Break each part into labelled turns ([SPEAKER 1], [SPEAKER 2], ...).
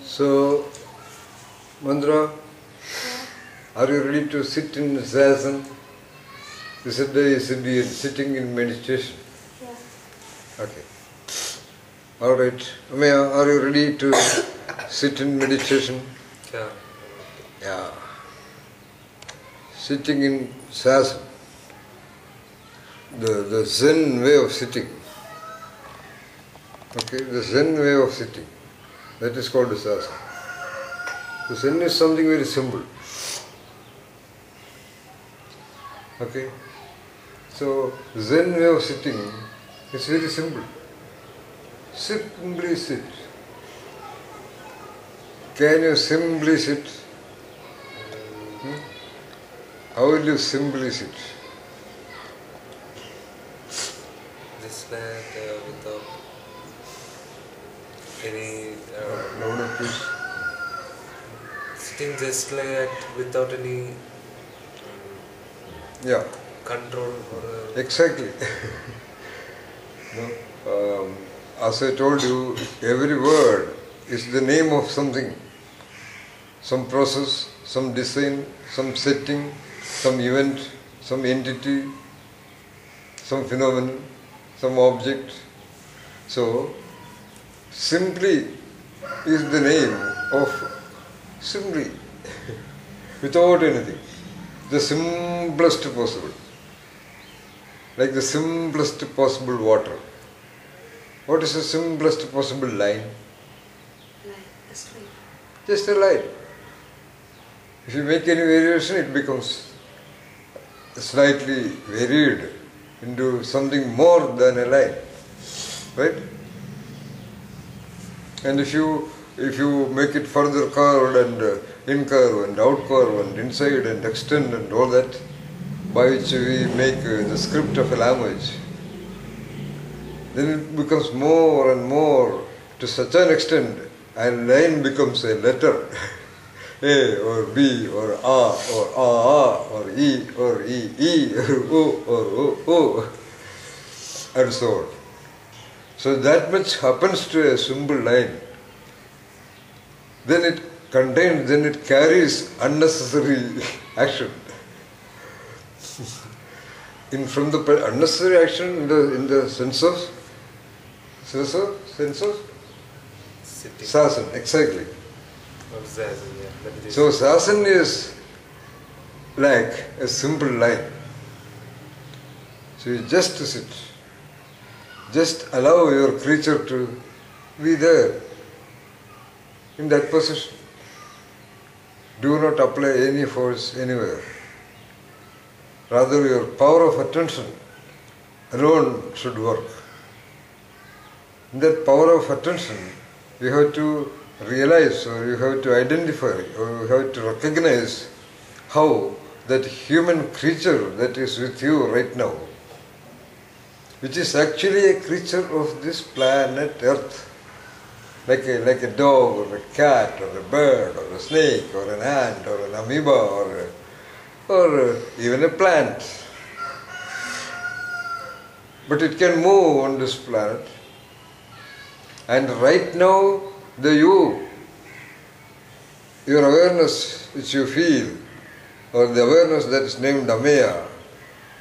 [SPEAKER 1] So, Mantraa, are you ready to sit in Zazen? You said that you should be sitting in meditation.
[SPEAKER 2] Yeah.
[SPEAKER 1] Okay. Alright. Ameya, are you ready to sit in meditation?
[SPEAKER 3] Yeah.
[SPEAKER 1] Yeah. Sitting in Zazen. The Zen way of sitting. Okay, the Zen way of sitting. That is called Zazen. The Zen is something very simple. Okay? So, Zen way of sitting is very simple. Simply sit. Can you simply sit? How will you simply sit?
[SPEAKER 3] Just like without any
[SPEAKER 1] No, please.
[SPEAKER 3] sitting just like that without any
[SPEAKER 1] Yeah.
[SPEAKER 3] control or
[SPEAKER 1] Exactly. No? As I told you, every word is the name of something. Some process, some design, some setting, some event, some entity, some phenomenon, some object. So, simply is the name of simply, without anything, the simplest possible. Like the simplest possible water. What is the simplest possible line?
[SPEAKER 2] Line, a straight.
[SPEAKER 1] Just a line. If you make any variation, it becomes slightly varied into something more than a line. Right? And if you make it further curved and incurve and outcurve and inside and extend and all that, by which we make the script of a language, then it becomes more and more to such an extent, and line becomes a letter. A or B or A or A or E or E or O, and so on. So that much happens to a simple line. Then it carries unnecessary action. From the unnecessary action in the sense of
[SPEAKER 3] sitting
[SPEAKER 1] Zazen, exactly.
[SPEAKER 3] or Zazen, yeah. That is
[SPEAKER 1] So Zazen is like a simple line. So you just sit. Just allow your creature to be there in that position. Do not apply any force anywhere. Rather, your power of attention alone should work. In that power of attention, you have to realize, or you have to identify, or you have to recognize how that human creature that is with you right now, which is actually a creature of this planet Earth, like a dog or a cat or a bird or a snake or an ant or an amoeba or even a plant. But it can move on this planet. And right now, your awareness which you feel, or the awareness that is named Ameya,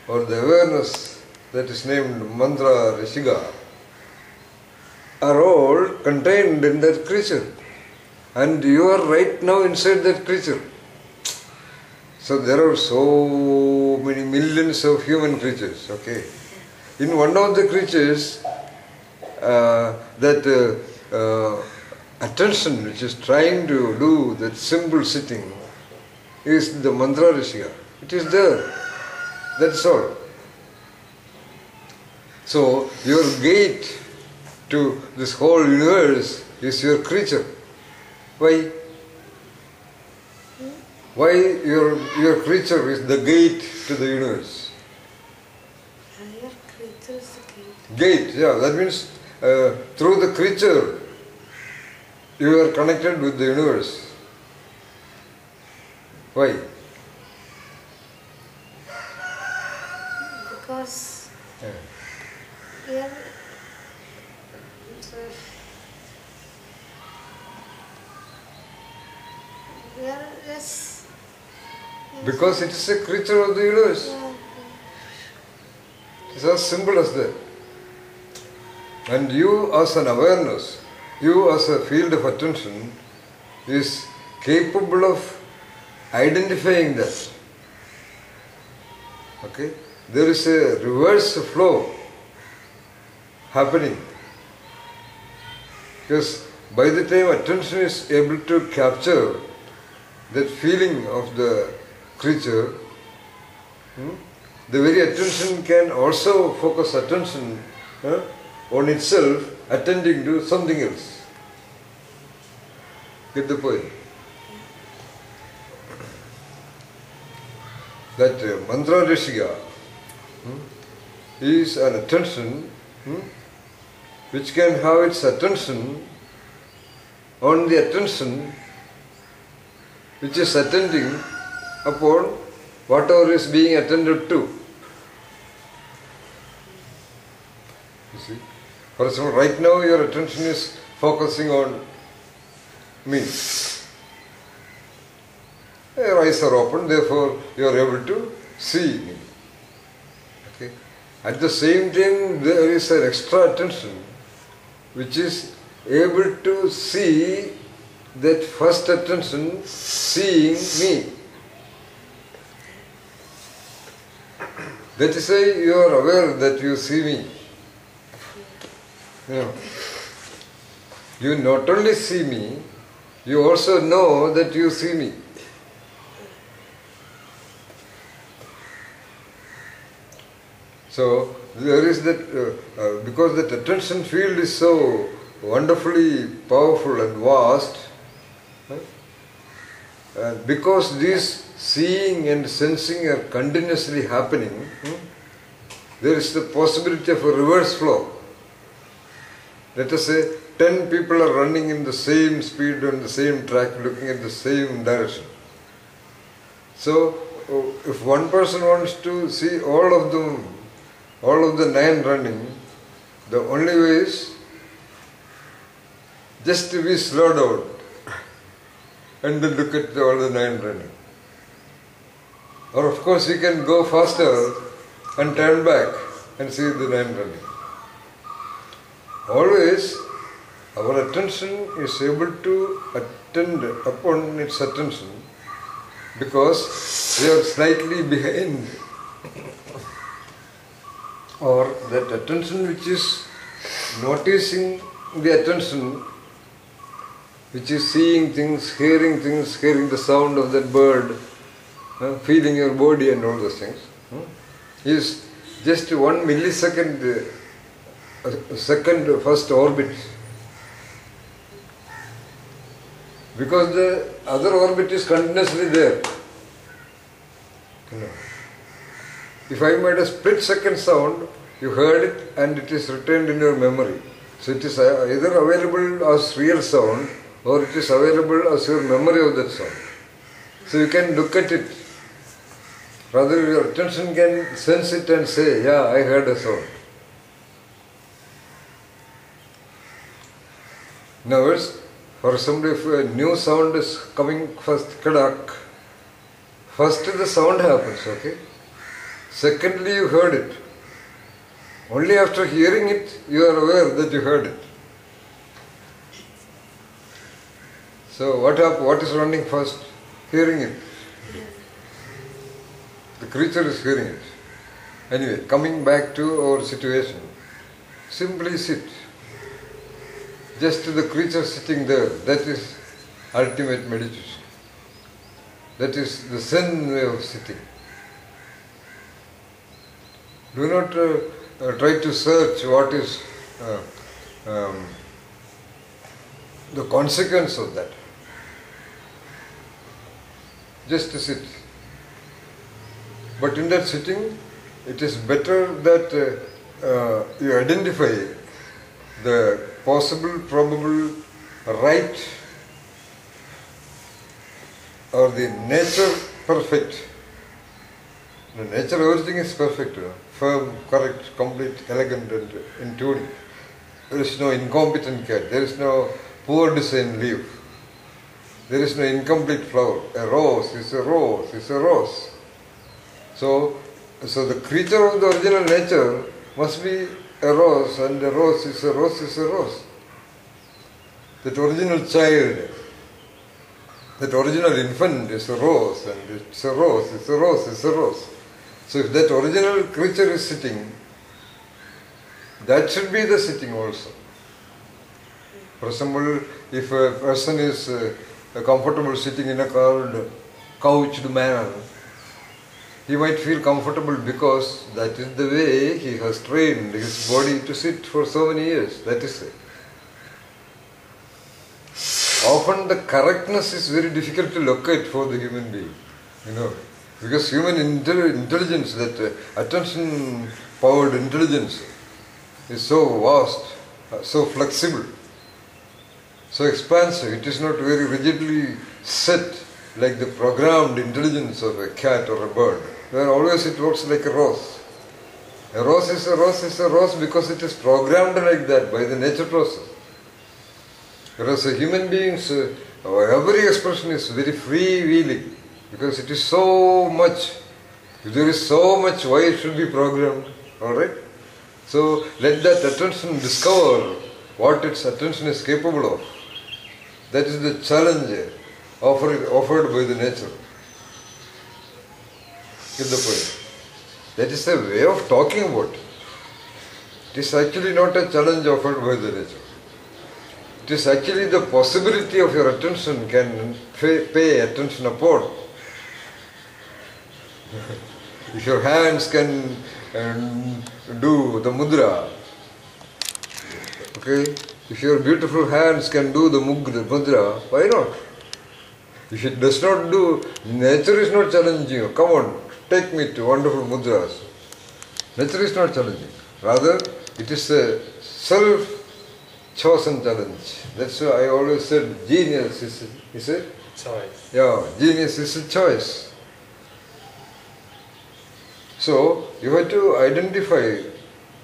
[SPEAKER 1] or the awareness that is named Mantraa Rishiga, are all contained in that creature. And you are right now inside that creature. So there are so many millions of human creatures, okay? In one of the creatures, attention which is trying to do that simple sitting is the Mantraa Rishiga. It is there. That's all. So your gate to this whole universe is your creature. Why? Why your creature is the gate to the universe?
[SPEAKER 2] Your creature is the gate.
[SPEAKER 1] Gate, yeah. That means through the creature you are connected with the universe. Why?
[SPEAKER 2] Because
[SPEAKER 1] Yeah.
[SPEAKER 2] here Yes.
[SPEAKER 1] Because it is a creature of the universe.
[SPEAKER 2] Yeah.
[SPEAKER 1] It's as simple as that. And you as an awareness, you as a field of attention is capable of identifying that. Okay? There is a reverse flow happening. Because by the time attention is able to capture that feeling of the creature, the very attention can also focus attention on itself, attending to something else. Get the point? That Mantraa Rishiga is an attention which can have its attention on the attention which is attending upon whatever is being attended to. You see? For example, right now your attention is focusing on me. Your eyes are open, therefore you are able to see me. Okay? At the same time, there is an extra attention which is able to see that first attention seeing me. That is why you are aware that you see me. You not only see me, you also know that you see me. So there is that, because that attention field is so wonderfully powerful and vast, because these seeing and sensing are continuously happening, there is the possibility of a reverse flow. Let us say 10 people are running in the same speed on the same track, looking at the same direction. So if one person wants to see all of them, all of the 9 running, the only way is just to be slow down and then look at all the 9 running. Or of course you can go faster and turn back and see the 9 running. Always our attention is able to attend upon its attention because we are slightly behind, or that attention which is noticing the attention, which is seeing things, hearing the sound of that bird, feeling your body and all those things, is just 1 millisecond, second first orbit. Because the other orbit is continuously there. If I made a split second sound, you heard it and it is retained in your memory. So it is either available as real sound or it is available as your memory of that sound. So you can look at it. Rather your attention can sense it and say, yeah, I heard a sound. In other words, for example, if a new sound is coming first, kadak, first the sound happens, okay? Secondly, you heard it. Only after hearing it, you are aware that you heard it. So what is running first? Hearing it. The creature is hearing it. Anyway, coming back to our situation, simply sit. Just the creature sitting there, that is ultimate meditation. That is the Zen-Way of sitting. Do not try to search what is the consequence of that. Just to sit. But in that sitting, it is better that you identify the possible, probable, right, or the nature perfect. The nature of everything is perfect, firm, correct, complete, elegant and in tune. There is no incompetent cat, there is no poor design leaf. There is no incomplete flower. A rose is a rose is a rose. So the creature of the original nature must be a rose, and a rose is a rose is a rose. That original child, that original infant is a rose, and it's a rose, it's a rose, it's a rose. So if that original creature is sitting, that should be the sitting also. For example, if a person is comfortable sitting in a curved, couched manner, he might feel comfortable because that is the way he has trained his body to sit for so many years. That is it. Often the correctness is very difficult to locate for the human being, because human intelligence, that attention-powered intelligence, is so vast, so flexible, so expansive. It is not very rigidly set like the programmed intelligence of a cat or a bird, where always it works like a rose. A rose is a rose is a rose because it is programmed like that by the nature process. Whereas a human being's every expression is very freewheeling, because it is so much. If there is so much, why it should be programmed? Alright? So let that attention discover what its attention is capable of. That is the challenge offered by the nature. Get the point? That is a way of talking about it. It is actually not a challenge offered by the nature. It is actually the possibility of your attention can pay attention upon. If your hands can do the mudra, okay? If your beautiful hands can do the mudra, why not? If it does not do, nature is not challenging you. Come on, take me to wonderful mudras. Nature is not challenging. Rather, it is a self-chosen challenge. That's why I always said genius is a
[SPEAKER 3] choice.
[SPEAKER 1] Yeah, genius is a choice. So, you have to identify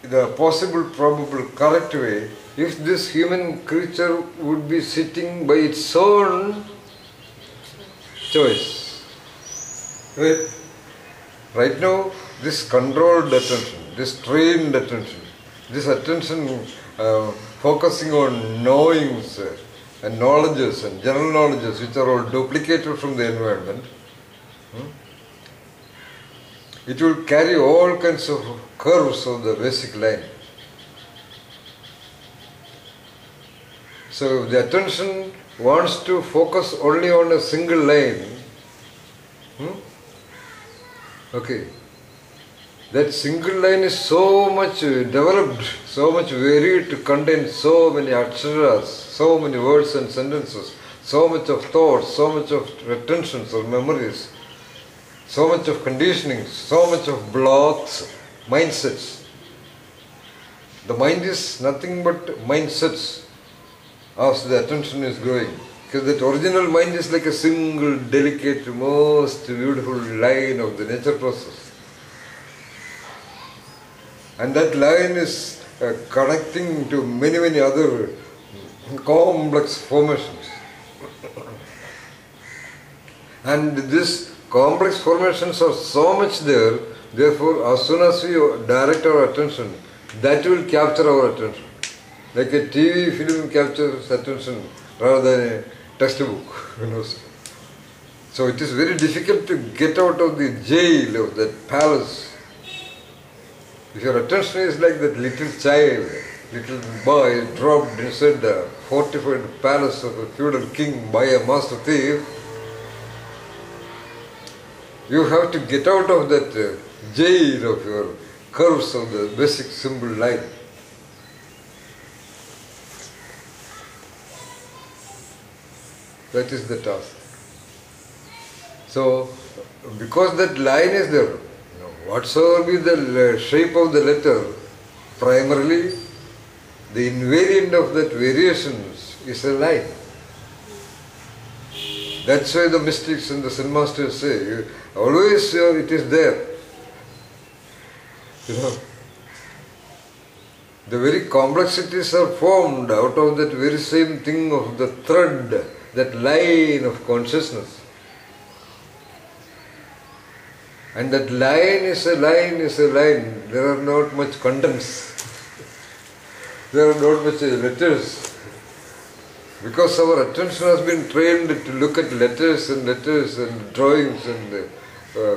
[SPEAKER 1] the possible, probable, correct way if this human creature would be sitting by its own choice. Right now, this controlled attention, this trained attention, this attention focusing on knowings and knowledges and general knowledges which are all duplicated from the environment, it will carry all kinds of curves of the basic line. So the attention wants to focus only on a single line. Okay. That single line is so much developed, so much varied to contain so many aksharas, so many words and sentences, so much of thoughts, so much of retentions or memories, so much of conditioning, so much of blocks, mindsets. The mind is nothing but mindsets as the attention is growing. Because that original mind is like a single, delicate, most beautiful line of the nature process. And that line is connecting to many, many other complex formations. And these complex formations are so much there, therefore as soon as we direct our attention, that will capture our attention. Like a TV film captures attention rather than a textbook. So it is very difficult to get out of the jail of that palace. If your attention is like that little child, little boy dropped inside the fortified palace of a feudal king by a master thief, you have to get out of that jail of your curves of the basic symbol line. That is the task. So, because that line is there, whatsoever be the shape of the letter, primarily the invariant of that variations is a line. That's why the mystics and the Zen masters say, always it is there. The very complexities are formed out of that very same thing of the thread that line of consciousness. And that line is a line is a line. There are not much contents. There are not much letters. Because our attention has been trained to look at letters and drawings and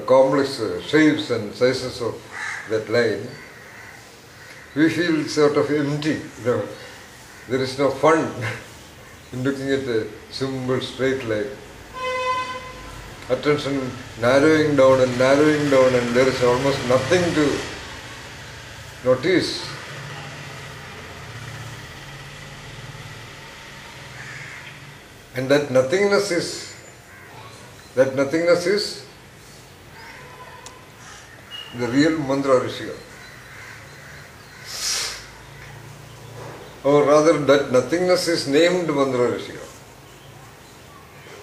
[SPEAKER 1] complex shapes and sizes of that line, we feel sort of empty. There is no fun in looking at a simple straight line. Attention narrowing down and there is almost nothing to notice. And that nothingness is the real Mantraa Rishiga. Or rather, that nothingness is named Mantraa Rishiga.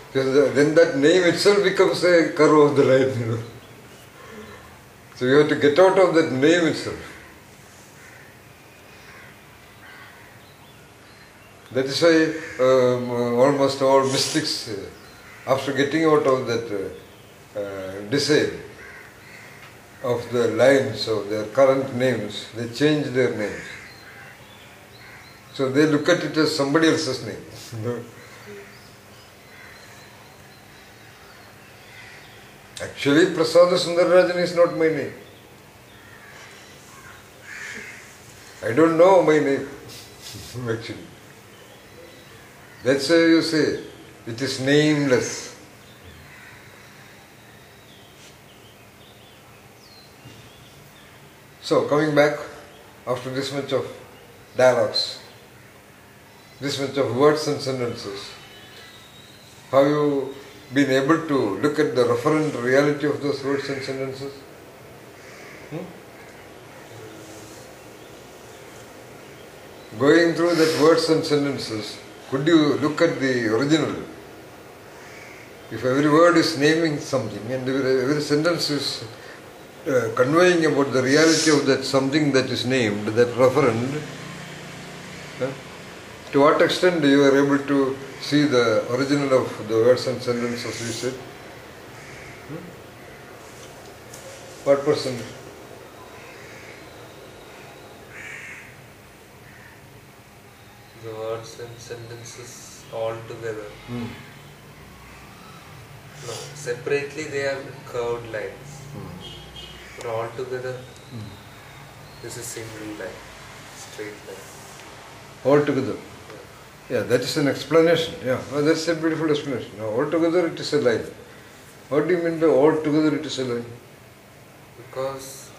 [SPEAKER 1] Because then that name itself becomes a curve of the line, So you have to get out of that name itself. That is why almost all mystics, after getting out of that design of the lines of their current names, they change their names. So they look at it as somebody else's name. Actually, Prasada Sundararajan is not my name. I don't know my name, actually. That's why you say, it is nameless. So, coming back, after this much of dialogues, this much of words and sentences, have you been able to look at the referent reality of those words and sentences? Going through that words and sentences, could you look at the original? If every word is naming something and every sentence is conveying about the reality of that something that is named, that referent, to what extent you are able to see the original of the words and sentences you said? What percent?
[SPEAKER 3] The words and sentences all together. No, separately they are curved lines. But all together, this is single line, straight line.
[SPEAKER 1] All together? Yeah, that is an explanation. Yeah, well, that's a beautiful explanation. Now, altogether it is a line. What do you mean by altogether it is a line?
[SPEAKER 3] Because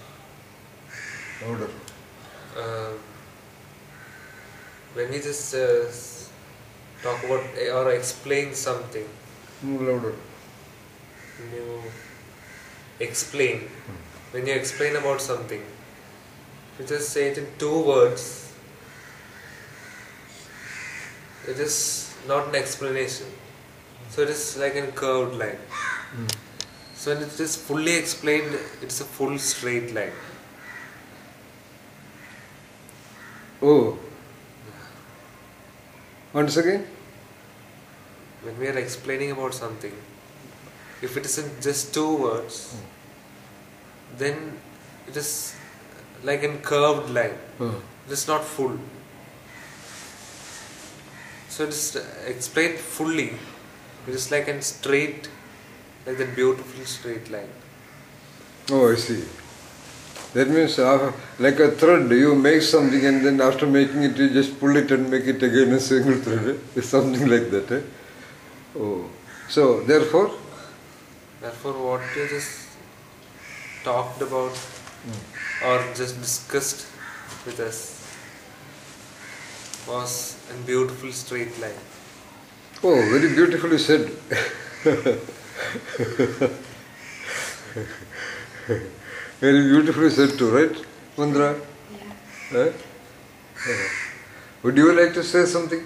[SPEAKER 1] Louder.
[SPEAKER 3] When we just talk about or explain something,
[SPEAKER 1] Louder.
[SPEAKER 3] when you explain about something, you just say it in 2 words. It is not an explanation. So it is like a curved line. So when it is fully explained, it's a full straight line.
[SPEAKER 1] Oh. Once again?
[SPEAKER 3] When we are explaining about something, if it is in just 2 words, then it is like a curved line. It is not full. So it is explained fully. It is like a straight, like that beautiful straight line.
[SPEAKER 1] Oh, I see. That means like a thread, you make something and then after making it, you just pull it and make it again a single thread. It's something like that. Oh. So, therefore,
[SPEAKER 3] what you just talked about or just discussed with us was a beautiful straight line.
[SPEAKER 1] Oh, very beautifully said. Very beautifully said too, right, Mantraa?
[SPEAKER 2] Yeah.
[SPEAKER 1] Would you like to say something?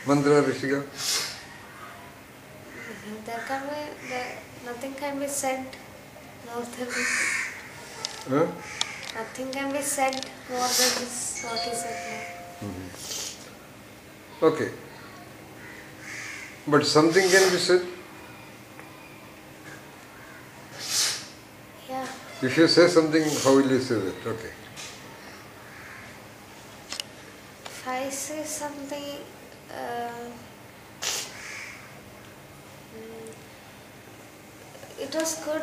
[SPEAKER 1] Mantraa Rishiga?
[SPEAKER 2] Nothing can be said more than this. Nothing can be said more than this, what he said now.
[SPEAKER 1] Okay. But something can be said.
[SPEAKER 2] Yeah.
[SPEAKER 1] If you say something, how will you say that? Okay.
[SPEAKER 2] If I say something, it was good,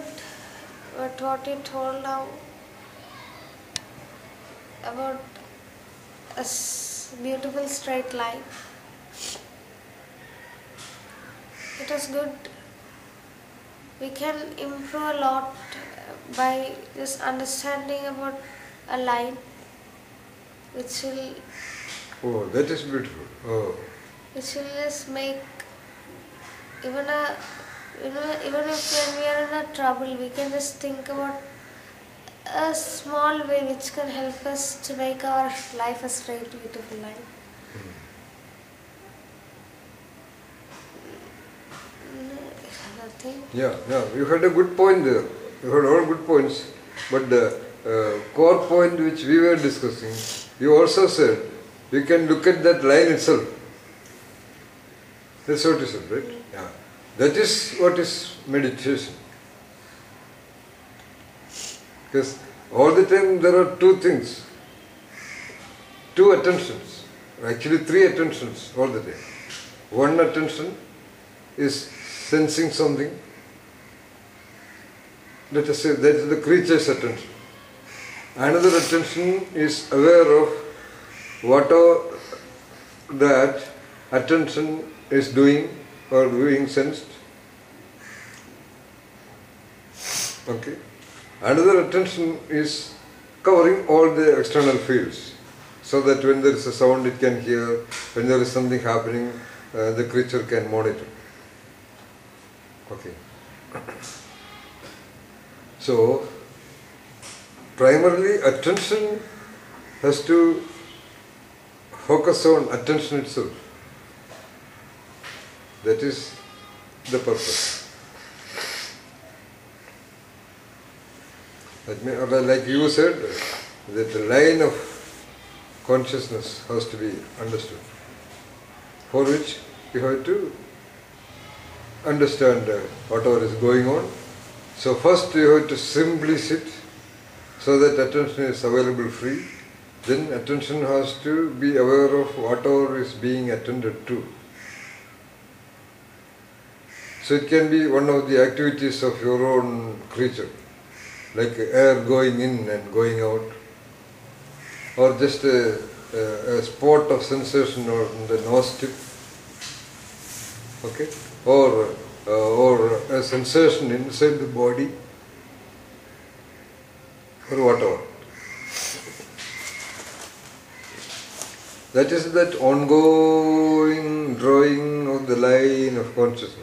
[SPEAKER 2] but what you told now about a beautiful straight line, it was good. We can improve a lot by just understanding about a line, which will
[SPEAKER 1] Oh, that is beautiful. Oh.
[SPEAKER 2] which will just make even even if when we are in a trouble, we can just think about a small way which can help us to make our life a straight, beautiful line. Nothing.
[SPEAKER 1] Yeah, you had a good point there. You had all good points. But the core point which we were discussing, you also said, you can look at that line itself. That's what you said, right? Yeah. That is what is meditation. Because all the time there are two things, two attentions, actually three attentions all the time. One attention is sensing something, let us say that is the creature's attention. Another attention is aware of whatever that attention is doing or being sensed. Okay. Another attention is covering all the external fields, so that when there is a sound it can hear, when there is something happening, the creature can monitor. Okay. So, primarily attention has to focus on attention itself. That is the purpose. Like you said, that the line of consciousness has to be understood, for which you have to understand whatever is going on. So first you have to simply sit so that attention is available free. Then attention has to be aware of whatever is being attended to. So it can be one of the activities of your own creature, like air going in and going out, or just a spot of sensation on the nose tip, okay, or a sensation inside the body, or whatever. That is that ongoing drawing of the line of consciousness.